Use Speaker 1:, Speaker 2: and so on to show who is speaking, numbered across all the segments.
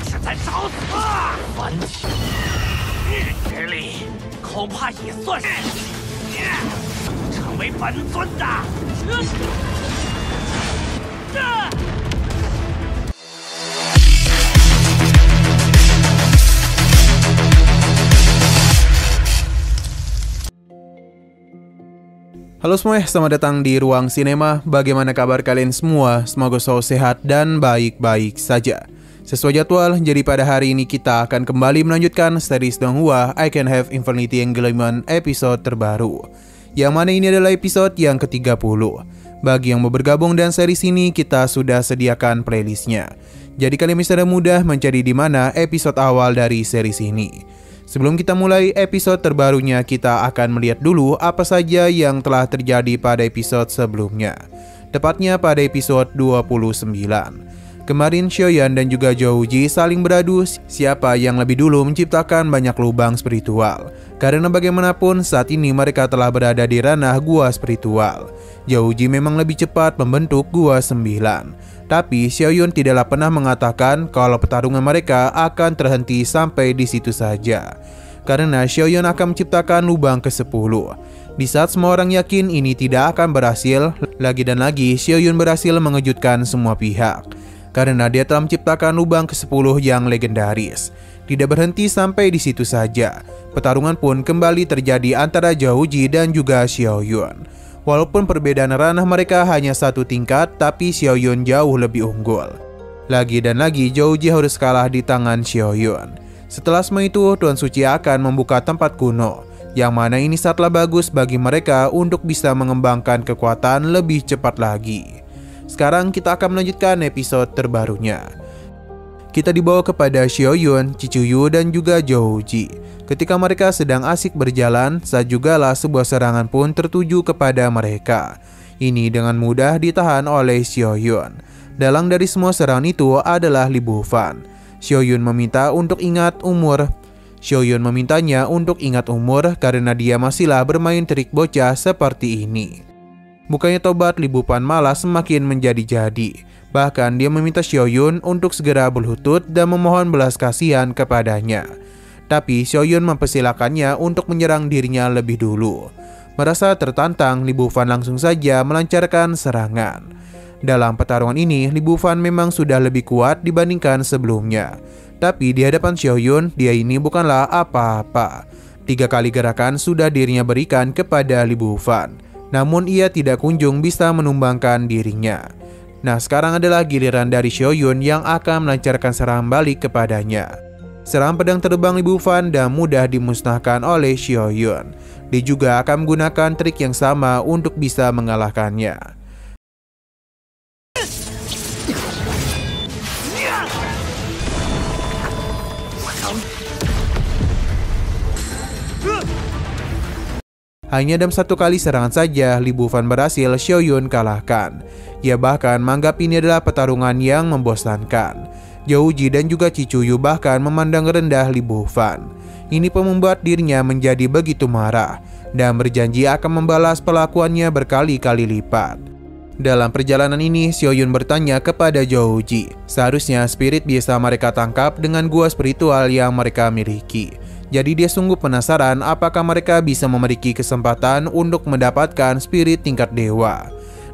Speaker 1: 是在找死！顽体实力恐怕也算是成为本尊的。
Speaker 2: Halo semuanya, selamat datang di Ruang Sinema. Bagaimana kabar kalian semua? Semoga selalu sehat dan baik-baik saja. Sesuai jadwal, jadi pada hari ini kita akan kembali melanjutkan series Donghua I Can Have Infinity Engagement episode terbaru, yang mana ini adalah episode yang ke-30. Bagi yang mau bergabung dan series ini, kita sudah sediakan playlistnya. Jadi kalian bisa mudah mencari di mana episode awal dari series ini. Sebelum kita mulai episode terbarunya, kita akan melihat dulu apa saja yang telah terjadi pada episode sebelumnya. Tepatnya pada episode 29. Kemarin Xiaoyan dan juga Zhouji saling beradu siapa yang lebih dulu menciptakan banyak lubang spiritual. Karena bagaimanapun saat ini mereka telah berada di ranah gua spiritual. Zhouji memang lebih cepat membentuk gua 9. Tapi Xiaoyan tidaklah pernah mengatakan kalau pertarungan mereka akan terhenti sampai di situ saja. Karena Xiaoyan akan menciptakan lubang ke-10. Di saat semua orang yakin ini tidak akan berhasil, lagi dan lagi Xiaoyan berhasil mengejutkan semua pihak. Karena dia telah menciptakan lubang ke-10 yang legendaris. Tidak berhenti sampai di situ saja. Pertarungan pun kembali terjadi antara Zhouji dan juga Xiaoyan. Walaupun perbedaan ranah mereka hanya satu tingkat, tapi Xiaoyan jauh lebih unggul. Lagi dan lagi Zhouji harus kalah di tangan Xiaoyan. Setelah semua itu, Tuan Suci akan membuka tempat kuno, yang mana ini saatlah bagus bagi mereka untuk bisa mengembangkan kekuatan lebih cepat lagi. Sekarang kita akan melanjutkan episode terbarunya. Kita dibawa kepada Xiaoyan, Cicuyu, dan juga Zhouji. Ketika mereka sedang asik berjalan, saat jugalah sebuah serangan pun tertuju kepada mereka. Ini dengan mudah ditahan oleh Xiaoyan. Dalang dari semua serangan itu adalah Li Bufan. Xiaoyan memintanya untuk ingat umur karena dia masihlah bermain trik bocah seperti ini. Bukannya tobat, Li Bufan malah semakin menjadi-jadi. Bahkan dia meminta Xiaoyan untuk segera berlutut dan memohon belas kasihan kepadanya. Tapi Xiaoyan mempersilakannya untuk menyerang dirinya lebih dulu. Merasa tertantang, Li Bufan langsung saja melancarkan serangan. Dalam pertarungan ini, Li Bufan memang sudah lebih kuat dibandingkan sebelumnya. Tapi di hadapan Xiaoyan, dia ini bukanlah apa-apa. 3 kali gerakan sudah dirinya berikan kepada Li Bufan. Namun ia tidak kunjung bisa menumbangkan dirinya. Nah, sekarang adalah giliran dari Xiaoyan yang akan melancarkan serangan balik kepadanya. Serangan pedang terbang Li Bufan dan mudah dimusnahkan oleh Xiaoyan. Dia juga akan menggunakan trik yang sama untuk bisa mengalahkannya. Hanya dalam 1 kali serangan saja, Li Bufan berhasil Xiaoyan kalahkan. Ia bahkan menganggap ini adalah pertarungan yang membosankan. Zhouji dan juga Cicuyu bahkan memandang rendah Li Bufan. Ini pun membuat dirinya menjadi begitu marah dan berjanji akan membalas perlakuannya berkali-kali lipat. Dalam perjalanan ini, Xiaoyan bertanya kepada Zhouji, seharusnya spirit bisa mereka tangkap dengan gua spiritual yang mereka miliki. Jadi dia sungguh penasaran apakah mereka bisa memiliki kesempatan untuk mendapatkan spirit tingkat dewa.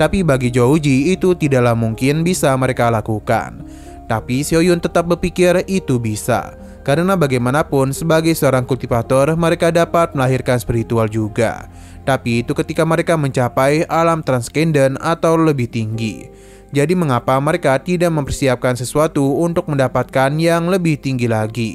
Speaker 2: Tapi bagi Zhouji itu tidaklah mungkin bisa mereka lakukan. Tapi Xiaoyan tetap berpikir itu bisa. Karena bagaimanapun sebagai seorang kultivator mereka dapat melahirkan spiritual juga. Tapi itu ketika mereka mencapai alam transcendent atau lebih tinggi. Jadi mengapa mereka tidak mempersiapkan sesuatu untuk mendapatkan yang lebih tinggi lagi?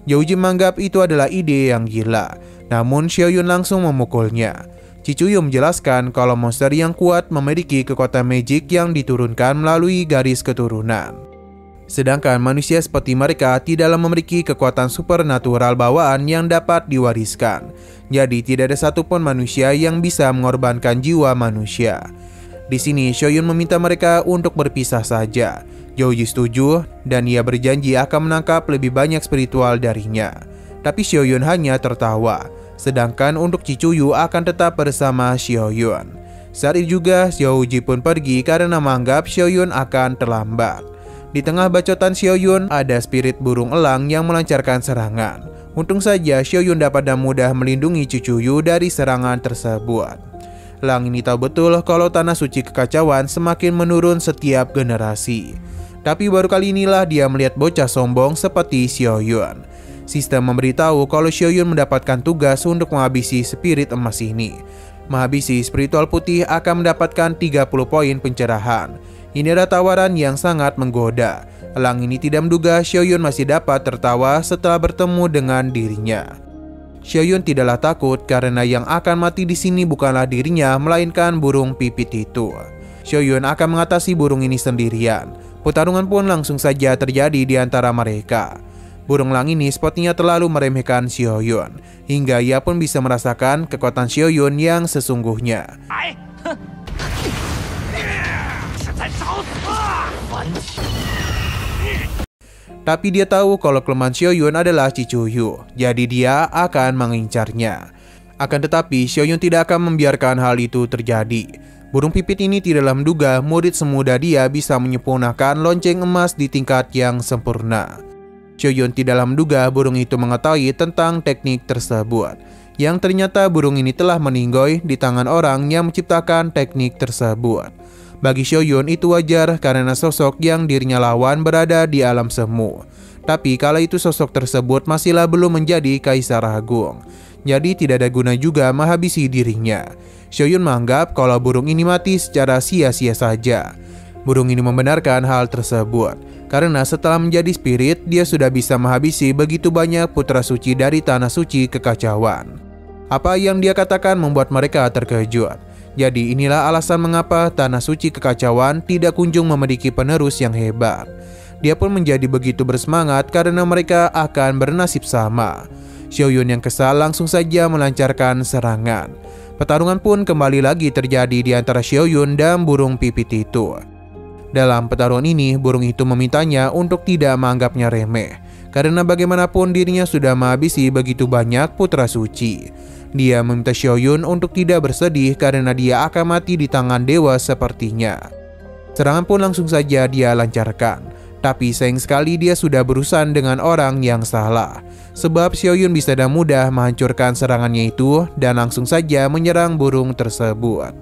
Speaker 2: Zhouji menganggap itu adalah ide yang gila. Namun Xiaoyan langsung memukulnya. Cicuyu menjelaskan kalau monster yang kuat memiliki kekuatan magic yang diturunkan melalui garis keturunan. Sedangkan manusia seperti mereka tidaklah memiliki kekuatan supernatural bawaan yang dapat diwariskan. Jadi tidak ada satupun manusia yang bisa mengorbankan jiwa manusia. Di sini Xiaoyan meminta mereka untuk berpisah saja. Zhouji setuju dan ia berjanji akan menangkap lebih banyak spiritual darinya. Tapi Xiaoyan hanya tertawa. Sedangkan untuk Cicuyu akan tetap bersama Xiaoyan. Saat itu juga Xiaoji pun pergi karena menganggap Xiaoyun akan terlambat. Di tengah bacotan Xiaoyun ada spirit burung elang yang melancarkan serangan. Untung saja Xiaoyun dapat dengan mudah melindungi Cicuyu dari serangan tersebut. Elang ini tahu betul kalau tanah suci kekacauan semakin menurun setiap generasi. Tapi baru kali inilah dia melihat bocah sombong seperti Xiaoyun. Sistem memberitahu kalau Xiaoyun mendapatkan tugas untuk menghabisi spirit emas ini. Menghabisi spiritual putih akan mendapatkan 30 poin pencerahan. Ini adalah tawaran yang sangat menggoda. Elang ini tidak menduga Xiaoyun masih dapat tertawa setelah bertemu dengan dirinya. Xiaoyun tidaklah takut karena yang akan mati di sini bukanlah dirinya melainkan burung pipit itu. Xiaoyun akan mengatasi burung ini sendirian. Pertarungan pun langsung saja terjadi di antara mereka. Burung elang ini sepertinya terlalu meremehkan Xiaoyun, hingga ia pun bisa merasakan kekuatan Xiaoyun yang sesungguhnya. Tapi dia tahu kalau kelemahan Xiaoyun adalah Cicuyu, jadi dia akan mengincarnya. Akan tetapi Xiaoyun tidak akan membiarkan hal itu terjadi. Burung pipit ini tidaklah menduga murid semuda dia bisa menyempurnakan lonceng emas di tingkat yang sempurna. Xiaoyun tidaklah menduga burung itu mengetahui tentang teknik tersebut. Yang ternyata burung ini telah meninggoy di tangan orang yang menciptakan teknik tersebut. Bagi Xiaoyun itu wajar karena sosok yang dirinya lawan berada di alam semu. Tapi kala itu sosok tersebut masihlah belum menjadi Kaisar Agung. Jadi tidak ada guna juga menghabisi dirinya. Xiaoyun menganggap kalau burung ini mati secara sia-sia saja. Burung ini membenarkan hal tersebut. Karena setelah menjadi spirit, dia sudah bisa menghabisi begitu banyak putra suci dari tanah suci kekacauan. Apa yang dia katakan membuat mereka terkejut. Jadi inilah alasan mengapa tanah suci kekacauan tidak kunjung memiliki penerus yang hebat. Dia pun menjadi begitu bersemangat karena mereka akan bernasib sama. Xiaoyun yang kesal langsung saja melancarkan serangan. Pertarungan pun kembali lagi terjadi di antara Xiaoyun dan burung pipit itu. Dalam pertarungan ini, burung itu memintanya untuk tidak menganggapnya remeh. Karena bagaimanapun dirinya sudah menghabisi begitu banyak putra suci. Dia meminta Xiaoyun untuk tidak bersedih karena dia akan mati di tangan dewa sepertinya. Serangan pun langsung saja dia lancarkan. Tapi sayang sekali dia sudah berurusan dengan orang yang salah. Sebab Xiaoyun bisa dengan mudah menghancurkan serangannya itu dan langsung saja menyerang burung tersebut.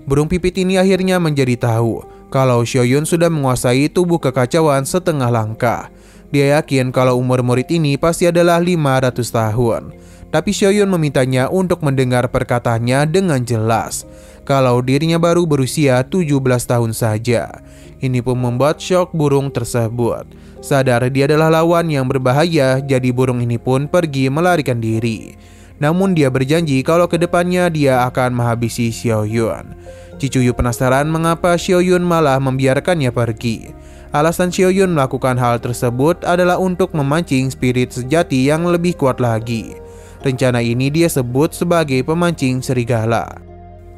Speaker 2: Burung pipit ini akhirnya menjadi tahu kalau Xiaoyun sudah menguasai tubuh kekacauan setengah langkah. Dia yakin kalau umur murid ini pasti adalah 500 tahun. Tapi Xiaoyun memintanya untuk mendengar perkataannya dengan jelas. Kalau dirinya baru berusia 17 tahun saja. Ini pun membuat syok burung tersebut. Sadar dia adalah lawan yang berbahaya, jadi burung ini pun pergi melarikan diri. Namun dia berjanji kalau kedepannya dia akan menghabisi Xiaoyun. Cicuyu penasaran mengapa Xiaoyun malah membiarkannya pergi. Alasan Xiaoyun melakukan hal tersebut adalah untuk memancing spirit sejati yang lebih kuat lagi. Rencana ini dia sebut sebagai pemancing serigala.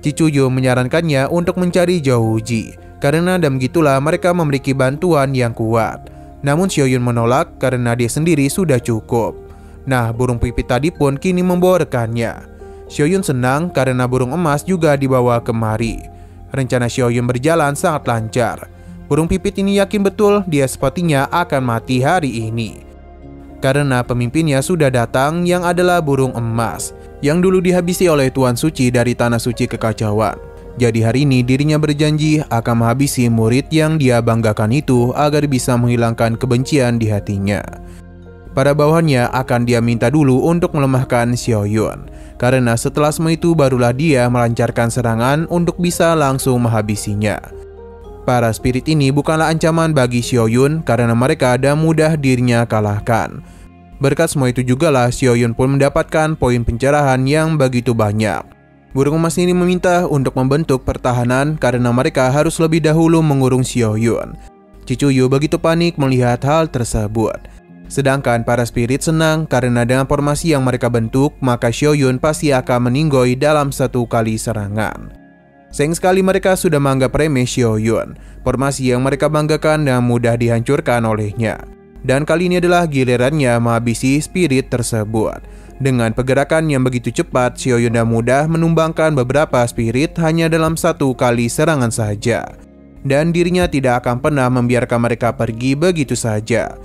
Speaker 2: Cicuyu menyarankannya untuk mencari Zhouji, karena dan begitulah mereka memiliki bantuan yang kuat. Namun Xiaoyun menolak karena dia sendiri sudah cukup. Nah, burung pipit tadi pun kini membawa rekannya. Xiaoyun senang karena burung emas juga dibawa kemari. Rencana Xiaoyun berjalan sangat lancar. Burung pipit ini yakin betul dia sepertinya akan mati hari ini. Karena pemimpinnya sudah datang yang adalah burung emas, yang dulu dihabisi oleh Tuan Suci dari Tanah Suci Kekacauan. Jadi hari ini dirinya berjanji akan menghabisi murid yang dia banggakan itu agar bisa menghilangkan kebencian di hatinya. Pada bawahannya akan dia minta dulu untuk melemahkan Xiaoyun. Karena setelah semua itu barulah dia melancarkan serangan untuk bisa langsung menghabisinya. Para spirit ini bukanlah ancaman bagi Xiaoyun karena mereka ada mudah dirinya kalahkan. Berkat semua itu jugalah Xiaoyun pun mendapatkan poin pencerahan yang begitu banyak. Burung emas ini meminta untuk membentuk pertahanan karena mereka harus lebih dahulu mengurung Xiaoyun. Cicuyu begitu panik melihat hal tersebut. Sedangkan para spirit senang karena dengan formasi yang mereka bentuk, maka Xiaoyun pasti akan meninggoy dalam satu kali serangan. Sayang sekali mereka sudah menganggap remeh Xiaoyun, formasi yang mereka banggakan dan mudah dihancurkan olehnya. Dan kali ini adalah gilirannya menghabisi spirit tersebut. Dengan pergerakan yang begitu cepat, Xiaoyun dan mudah menumbangkan beberapa spirit hanya dalam satu kali serangan saja. Dan dirinya tidak akan pernah membiarkan mereka pergi begitu saja.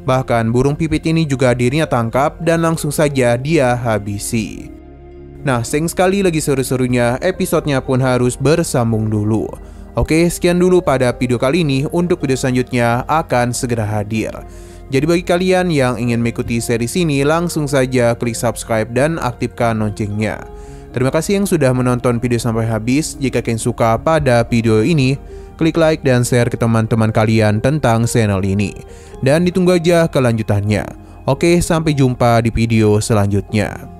Speaker 2: Bahkan burung pipit ini juga dirinya tangkap dan langsung saja dia habisi. Nah, sayang sekali lagi seru-serunya, episodenya pun harus bersambung dulu. Oke, sekian dulu pada video kali ini. Untuk video selanjutnya akan segera hadir. Jadi bagi kalian yang ingin mengikuti series ini, langsung saja klik subscribe dan aktifkan loncengnya. Terima kasih yang sudah menonton video sampai habis. Jika kalian suka pada video ini, klik like dan share ke teman-teman kalian tentang channel ini. Dan ditunggu aja kelanjutannya. Oke, sampai jumpa di video selanjutnya.